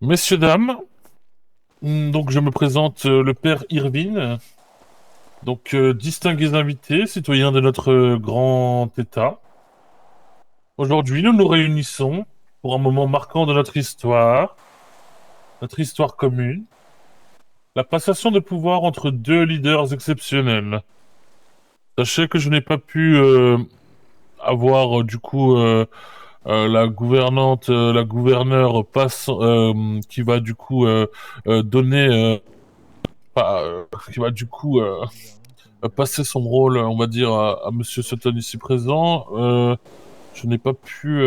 Messieurs, dames, donc je me présente le père Irvine, donc distingués invités, citoyens de notre grand État. Aujourd'hui, nous nous réunissons pour un moment marquant de notre histoire commune, la passation de pouvoir entre deux leaders exceptionnels. Sachez que je n'ai pas pu avoir la gouverneure qui va du coup donner, pas, qui va du coup passer son rôle, on va dire, à Monsieur Sutton ici présent. Je n'ai pas pu,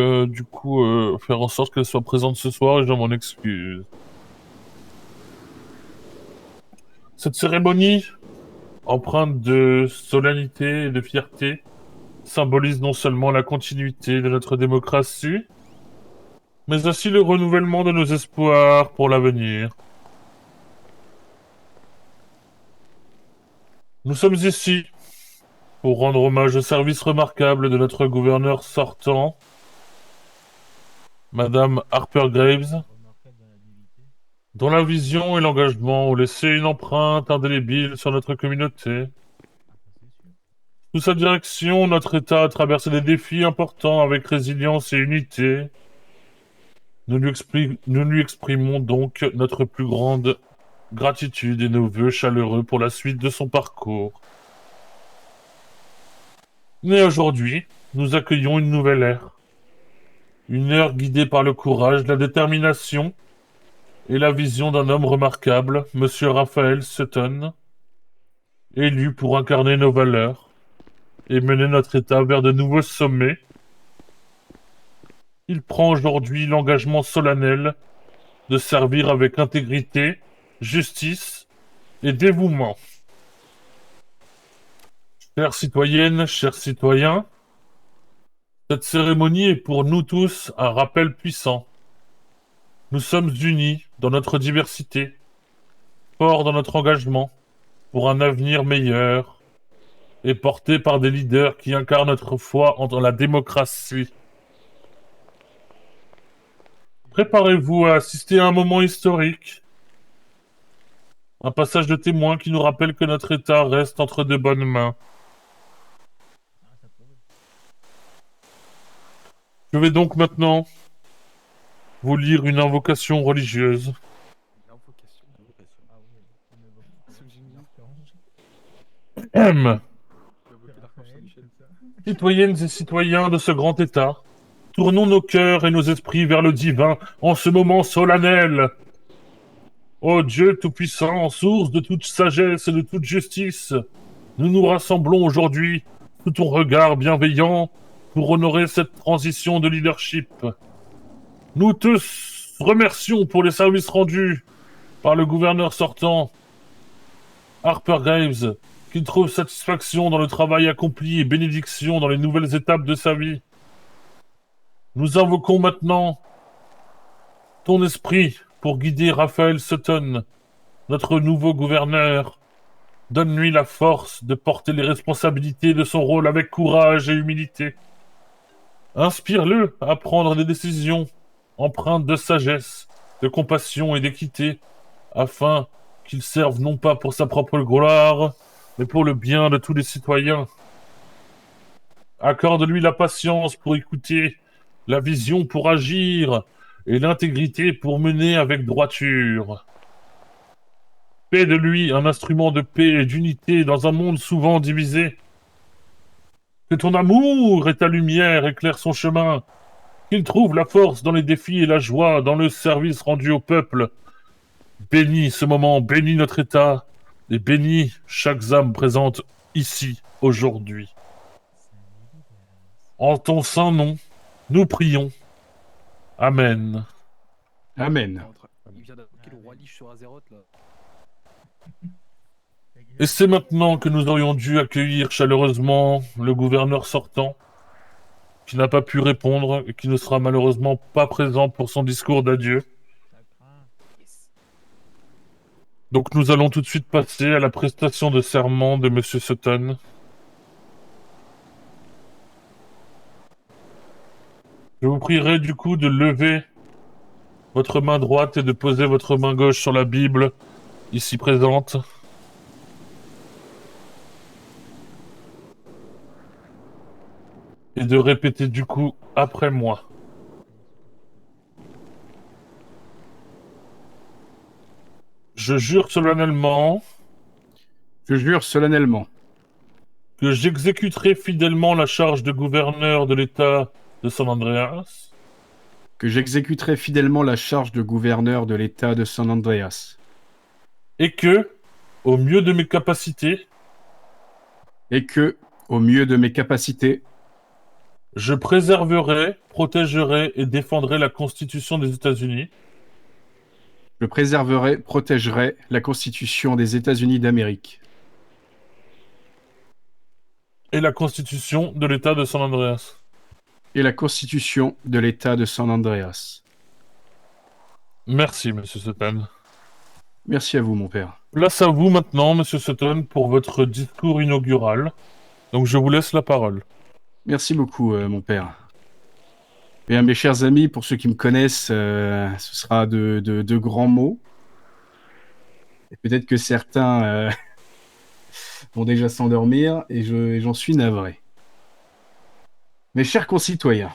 faire en sorte qu'elle soit présente ce soir et je m'en excuse. Cette cérémonie, empreinte de solennité et de fierté, symbolise non seulement la continuité de notre démocratie, mais aussi le renouvellement de nos espoirs pour l'avenir. Nous sommes ici pour rendre hommage au service remarquable de notre gouverneur sortant, Madame Harper Graves, dont la vision et l'engagement ont laissé une empreinte indélébile sur notre communauté. Sous sa direction, notre État a traversé des défis importants avec résilience et unité. Nous lui exprimons donc notre plus grande gratitude et nos vœux chaleureux pour la suite de son parcours. Mais aujourd'hui, nous accueillons une nouvelle ère. Une ère guidée par le courage, la détermination et la vision d'un homme remarquable, Monsieur Raphaël Sutton, élu pour incarner nos valeurs et mener notre État vers de nouveaux sommets. Il prend aujourd'hui l'engagement solennel de servir avec intégrité, justice et dévouement. Chères citoyennes, chers citoyens, cette cérémonie est pour nous tous un rappel puissant. Nous sommes unis dans notre diversité, forts dans notre engagement pour un avenir meilleur et portés par des leaders qui incarnent notre foi en la démocratie. Préparez-vous à assister à un moment historique, un passage de témoin qui nous rappelle que notre État reste entre de bonnes mains. Je vais donc maintenant vous lire une invocation religieuse. Ahem. Citoyennes et citoyens de ce grand État, tournons nos cœurs et nos esprits vers le divin en ce moment solennel. Ô Dieu Tout-Puissant, source de toute sagesse et de toute justice, nous nous rassemblons aujourd'hui sous ton regard bienveillant pour honorer cette transition de leadership. Nous te remercions pour les services rendus par le gouverneur sortant, Harper Graves, qu'il trouve satisfaction dans le travail accompli et bénédiction dans les nouvelles étapes de sa vie. Nous invoquons maintenant ton esprit pour guider Raphaël Sutton, notre nouveau gouverneur. Donne-lui la force de porter les responsabilités de son rôle avec courage et humilité. Inspire-le à prendre des décisions empreintes de sagesse, de compassion et d'équité, afin qu'il serve non pas pour sa propre gloire, mais pour le bien de tous les citoyens. Accorde-lui la patience pour écouter, la vision pour agir, et l'intégrité pour mener avec droiture. Fais de lui un instrument de paix et d'unité dans un monde souvent divisé. Que ton amour et ta lumière éclairent son chemin, qu'il trouve la force dans les défis et la joie dans le service rendu au peuple. Bénis ce moment, bénis notre État, et bénis chaque âme présente ici, aujourd'hui. En ton saint nom, nous prions. Amen. Amen. Il vient d'invoquer le roi Lich sur Azeroth là. Et c'est maintenant que nous aurions dû accueillir chaleureusement le gouverneur sortant, qui n'a pas pu répondre et qui ne sera malheureusement pas présent pour son discours d'adieu. Donc nous allons tout de suite passer à la prestation de serment de Monsieur Sutton. Je vous prierai du coup de lever votre main droite et de poser votre main gauche sur la Bible, ici présente. Et de répéter du coup après moi. Je jure solennellement Je jure solennellement que j'exécuterai fidèlement la charge de gouverneur de l'État de San Andreas que j'exécuterai fidèlement la charge de gouverneur de l'État de San Andreas et que, au mieux de mes capacités, et que, au mieux de mes capacités, je préserverai, protégerai et défendrai la Constitution des États-Unis je préserverai, protégerai la Constitution des États-Unis d'Amérique et la Constitution de l'État de San Andreas. et la Constitution de l'État de San Andreas. Merci, Monsieur Sutton. Merci à vous, mon père. Place à vous maintenant, Monsieur Sutton, pour votre discours inaugural. Donc je vous laisse la parole. Merci beaucoup, mon père. Bien, mes chers amis, pour ceux qui me connaissent, ce sera de grands mots. Et peut-être que certains vont déjà s'endormir, et j'en suis navré. Mes chers concitoyens,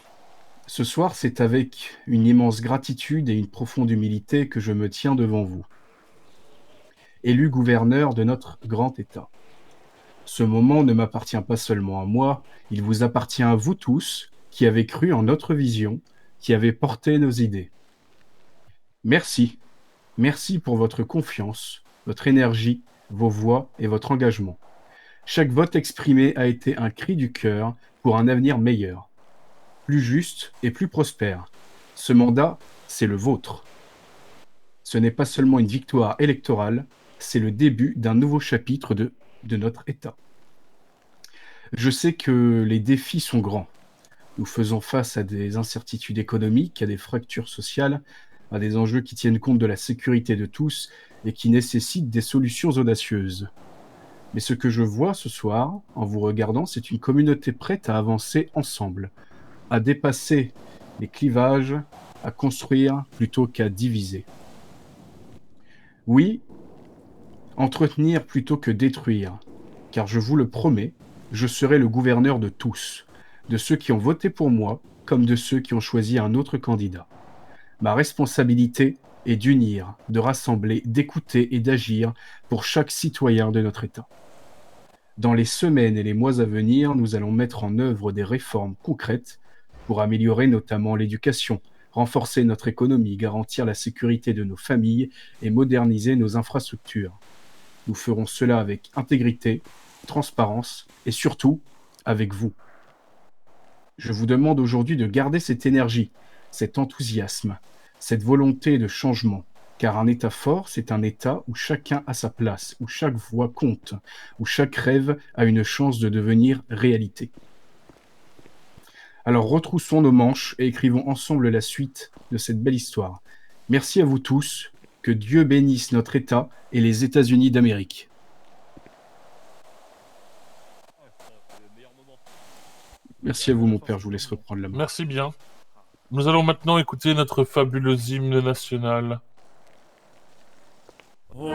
ce soir, c'est avec une immense gratitude et une profonde humilité que je me tiens devant vous, élu gouverneur de notre grand État. Ce moment ne m'appartient pas seulement à moi, il vous appartient à vous tous qui avez cru en notre vision, qui avez porté nos idées. Merci. Merci pour votre confiance, votre énergie, vos voix et votre engagement. Chaque vote exprimé a été un cri du cœur pour un avenir meilleur, plus juste et plus prospère. Ce mandat, c'est le vôtre. Ce n'est pas seulement une victoire électorale, c'est le début d'un nouveau chapitre de notre État. Je sais que les défis sont grands. Nous faisons face à des incertitudes économiques, à des fractures sociales, à des enjeux qui tiennent compte de la sécurité de tous et qui nécessitent des solutions audacieuses. Mais ce que je vois ce soir, en vous regardant, c'est une communauté prête à avancer ensemble, à dépasser les clivages, à construire plutôt qu'à diviser. Oui, entretenir plutôt que détruire, car je vous le promets, je serai le gouverneur de tous, de ceux qui ont voté pour moi, comme de ceux qui ont choisi un autre candidat. Ma responsabilité est d'unir, de rassembler, d'écouter et d'agir pour chaque citoyen de notre État. Dans les semaines et les mois à venir, nous allons mettre en œuvre des réformes concrètes pour améliorer notamment l'éducation, renforcer notre économie, garantir la sécurité de nos familles et moderniser nos infrastructures. Nous ferons cela avec intégrité, transparence et surtout avec vous. Je vous demande aujourd'hui de garder cette énergie, cet enthousiasme, cette volonté de changement, car un État fort, c'est un État où chacun a sa place, où chaque voix compte, où chaque rêve a une chance de devenir réalité. Alors retroussons nos manches et écrivons ensemble la suite de cette belle histoire. Merci à vous tous, que Dieu bénisse notre État et les États-Unis d'Amérique. Merci à vous, mon père, je vous laisse reprendre la main. Merci bien. Nous allons maintenant écouter notre fabuleux hymne national. Oh.